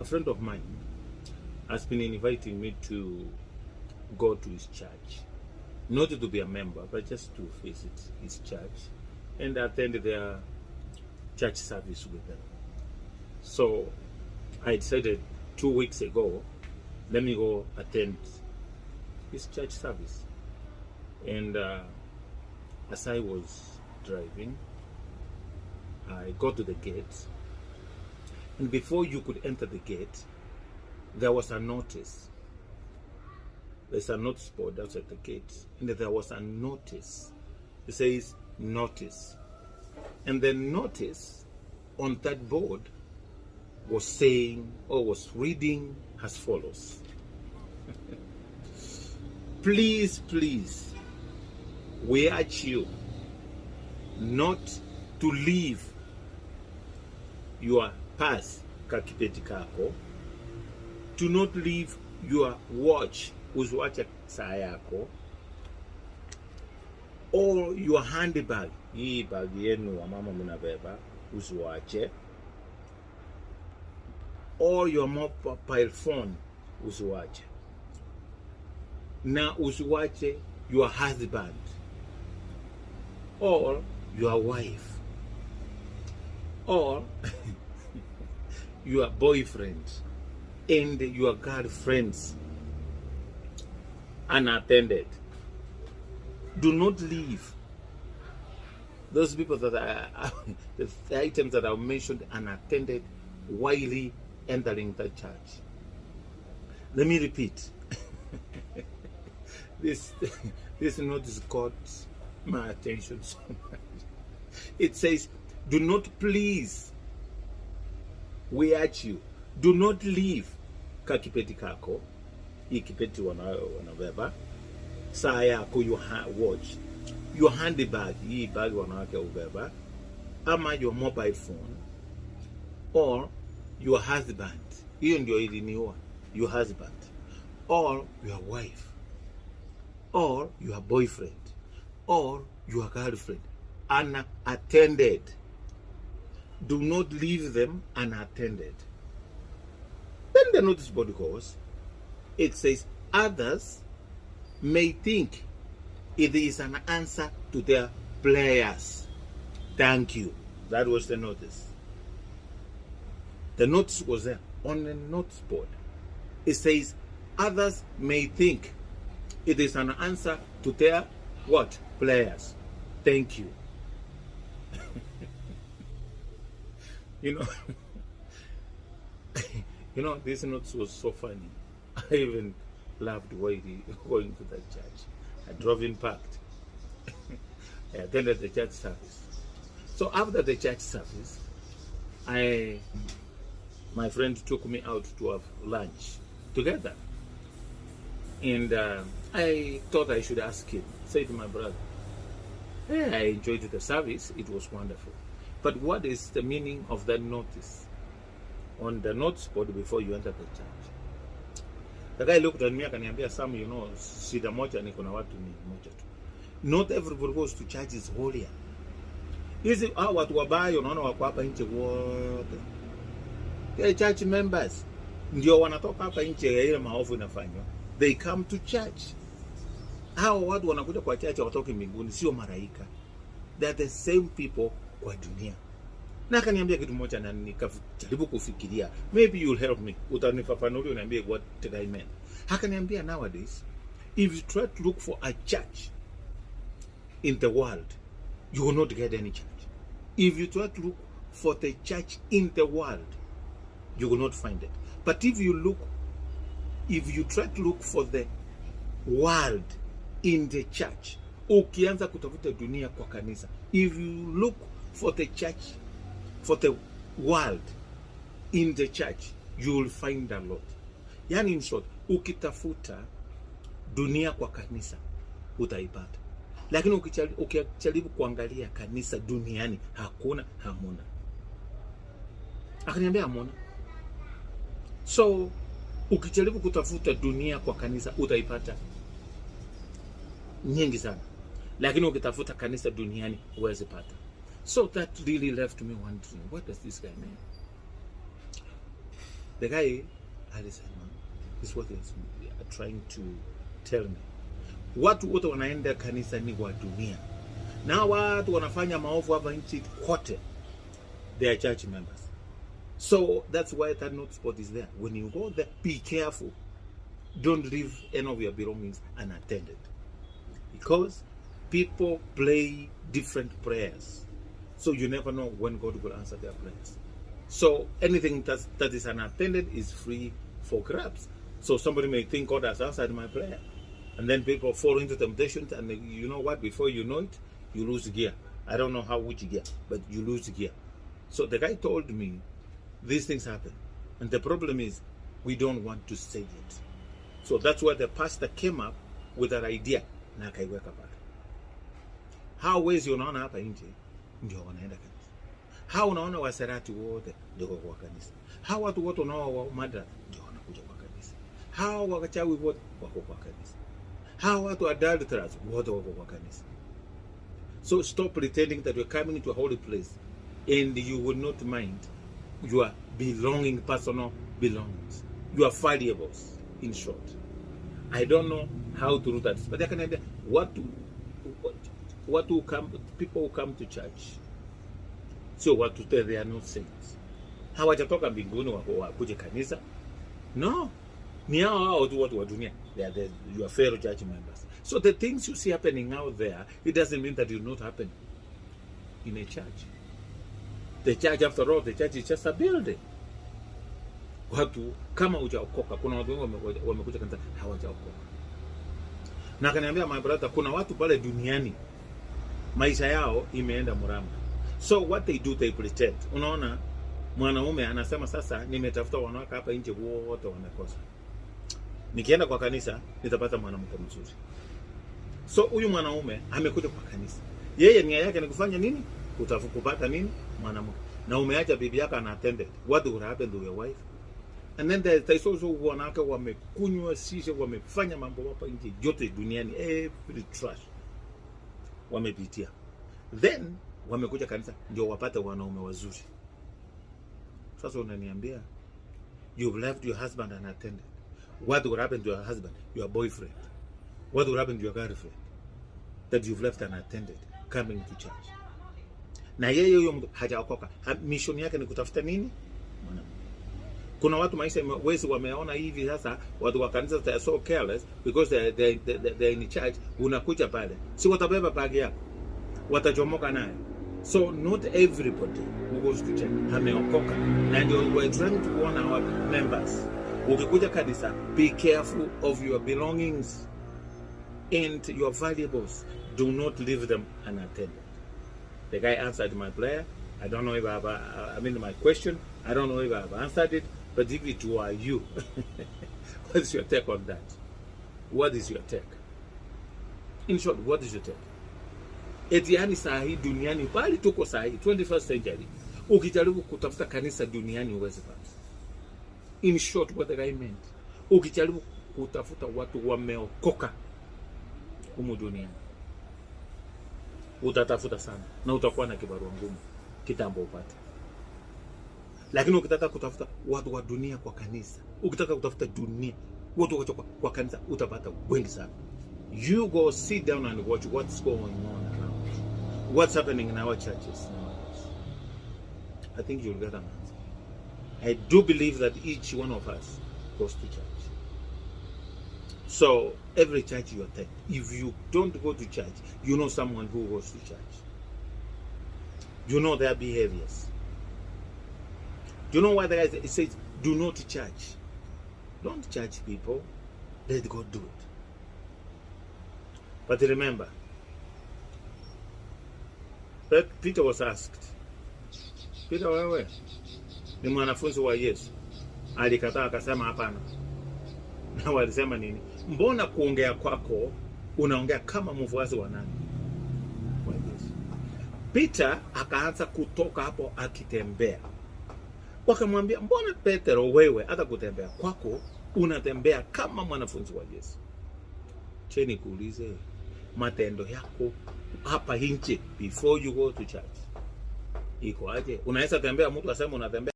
A friend of mine has been inviting me to go to his church, not to be a member, but just to visit his church and attend their church service with them. So I decided 2 weeks ago, let me go attend his church service. And as I was driving, I got to the gate, and before you could enter the gate, there was a notice. There's a notice board outside the gate, and there was a notice. It says notice. And the notice on that board was saying, or was reading as follows. Please, we urge you not to leave your purse kakipeti kako, to not leave your watch uziwache saa yako, or your handbag, hii bag yenu wa mama mnabeba uziwache, or your mobile phone uziwache, na uziwache your husband or your wife or your boyfriend and your girlfriends unattended. Do not leave those people that are the items that are mentioned unattended while entering the church. Let me repeat. This notice caught my attention so much. It says, do not, please, we urge you, do not leave kakipeti kako, ikipeti wanabeba, saa yako, your watch, your handbag, hii bag wanawake ubeba, ama your mobile phone, or your husband, hiyo ndio iliniwa, your husband, or your wife, or your boyfriend, or your girlfriend, unattended. Do not leave them unattended. Then the notice board goes, it says, others may think it is an answer to their prayers. Thank you. That was the notice. The notice was there on the notice board. It says, others may think it is an answer to their what? Prayers. Thank you. You know, this note was so funny. I even laughed while going to that church. I drove in parked. I attended the church service. So after the church service, my friend took me out to have lunch together. And I thought I should ask him. Say to my brother, hey, I enjoyed the service. It was wonderful. But what is the meaning of that notice on the notice board before you enter the church? The guy looked at me akaniambia, Sam, you know, shida moja ni kuna watu ni moja tu. Not everybody goes to church is holier. Hizi watu wabaya unaona wako hapa nje wote. The church members ndio wanatoka hapa nje ya ile maovu inafanywa. They come to church. Hao watu wanakuja kwa church watoke mbinguni, sio malaika. They are the same people kwa dunia. Na akaniambia kitu moja na nikajaribu kufikiria. Maybe you'll help me. Utanifafanulia uniambie what did I mean. Akaniambia nowadays, if you try to look for a church in the world, you will not get any church. If you try to look for the church in the world, you will not find it. But if you try to look for the world in the church, ukianza kutafuta dunia kwa kanisa, if you look for the church, for the world in the church, you will find a lot. Yani in short, ukitafuta dunia kwa kanisa, utaipata. Lakini ukijaribu kuangalia kanisa duniani, hamuna. Akaniambia hamuna. So, ukijaribu kutafuta dunia kwa kanisa, utaipata nyingi sana. Lakini ukitafuta kanisa duniani, huwezi pata. So that really left me wondering, what does this guy mean? The guy alisema, this is what he's trying to tell me. Watu wote wanaenda kanisa ni wa dunia. Na watu wanafanya maovu hapa nchi kote. They are church members. So that's why that note spot is there. When you go there, be careful. Don't leave any of your belongings unattended. Because people play different prayers. So you never know when God will answer their prayers. So anything that is unattended is free for grabs. So somebody may think God has answered my prayer. And then people fall into temptations, and you know what? Before you know it, you lose gear. I don't know which gear, but you lose gear. So the guy told me, these things happen. And the problem is, we don't want to say it. So that's why the pastor came up with that idea. Na akaiweka pale. How wezi unaona hapa nje, ndio wanaenda kanisa. How unaona waserati wote, ndio kwa kanisa. How watu wote unao madra, ndio wanakuja kwa kanisa. How wakachawi wote, wako kwa kanisa. How watu adulterers, wote wako kwa kanisa. So stop pretending that you're coming to a holy place and you will not mind your personal belongings. You are valuables, in short. I don't know how to do that, but I can idea people who come to church. So what to tell, they are not saints. Hawajatoka mbinguni wakuje kanisa. No. Ni hao tu watu wa dunia. They are your fellow church members. So the things you see happening out there, it doesn't mean that it will not happen in a church. The church, after all, the church is just a building. Watu kama hujaokoka, kuna watu wengi wamekuja kanisa hawajaokoka. Na kaniambia my brother, kuna watu pale duniani maisha yao imeenda mrama. So what they do, they pretend. Unaona, mwanaume anasema sasa nimetafuta wanawake hapa nje wote wamekosa. Nikienda kwa kanisa nitapata mwanamke mzuri. So huyu mwanaume amekuja kwa kanisa. Yeye nia yake ni kufanya nini? Kupata nini? Mwanamke. Na umeacha bibi yako unattended. What will happen to your wife? And then there's also wanawake wamekunywa shisha, wamefanya mambo hapa nje yote duniani, every trash wamepitia. Then wamekuja kanisa ndio wapate wanaume wazuri. Sasa unaniambia you've left your husband unattended. What will happen to your husband, your boyfriend? What will happen to your girlfriend that you've left unattended coming to church? Na yeye huyo mtu hajaokoka. Mission yake ni kutafuta nini? Mwanamke. Kuna watu maisha wezi wameona hivi sasa, watu wa kanisa they are so careless because they're in church. Unakuja pale, si watabeba bagi yako, watachomoka nayo. So not everybody who goes to church ameokoka. And we're trying to warn our members. Ukikuja kanisa, be careful of your belongings and your valuables. Do not leave them unattended. The guy answered my prayer. I don't know if my question. I don't know if I have answered it. But if it were you, what's your take on that? What is your take? In short, what is your take? Etiani sahi duniani, bali tuko sahi, 21st century. Ukijaribu kutafuta kanisa duniani uweze pata. In short, what the guy meant. Ukijaribu kutafuta watu wameokoka humu duniani, utatafuta sana na utakuwa na kibarua ngumu kitambo upate. Lakini ukitaka kutafuta watu wa dunia kwa kanisa, ukitaka kutafuta dunia watu kwa kanisa, utapata wengi sana. You go sit down and watch what's going on around. What's happening in our churches nowadays. I think you'll get an answer. I do believe that each one of us goes to church. So every church you attend, if you don't go to church, you know someone who goes to church. You know their behaviors. You know why the guy says, do not judge. Don't judge people. Let God do it. But remember, Peter was asked, Peter, wewe ni mwanafunzi wa Yesu. Alikataa akasema hapana. Na walisema nini? Mbona kuongea kwako unaongea kama mfuasi wa nani? Wa Yesu. Peter akaanza kutoka hapo akitembea. Wakamwambia, mbona Petero wewe hata kutembea kwako unatembea kama mwanafunzi wa Yesu? Cheni kuulize, matendo yako hapa nje before you go to church iko aje? Unaweza tembea mtu asema unatembea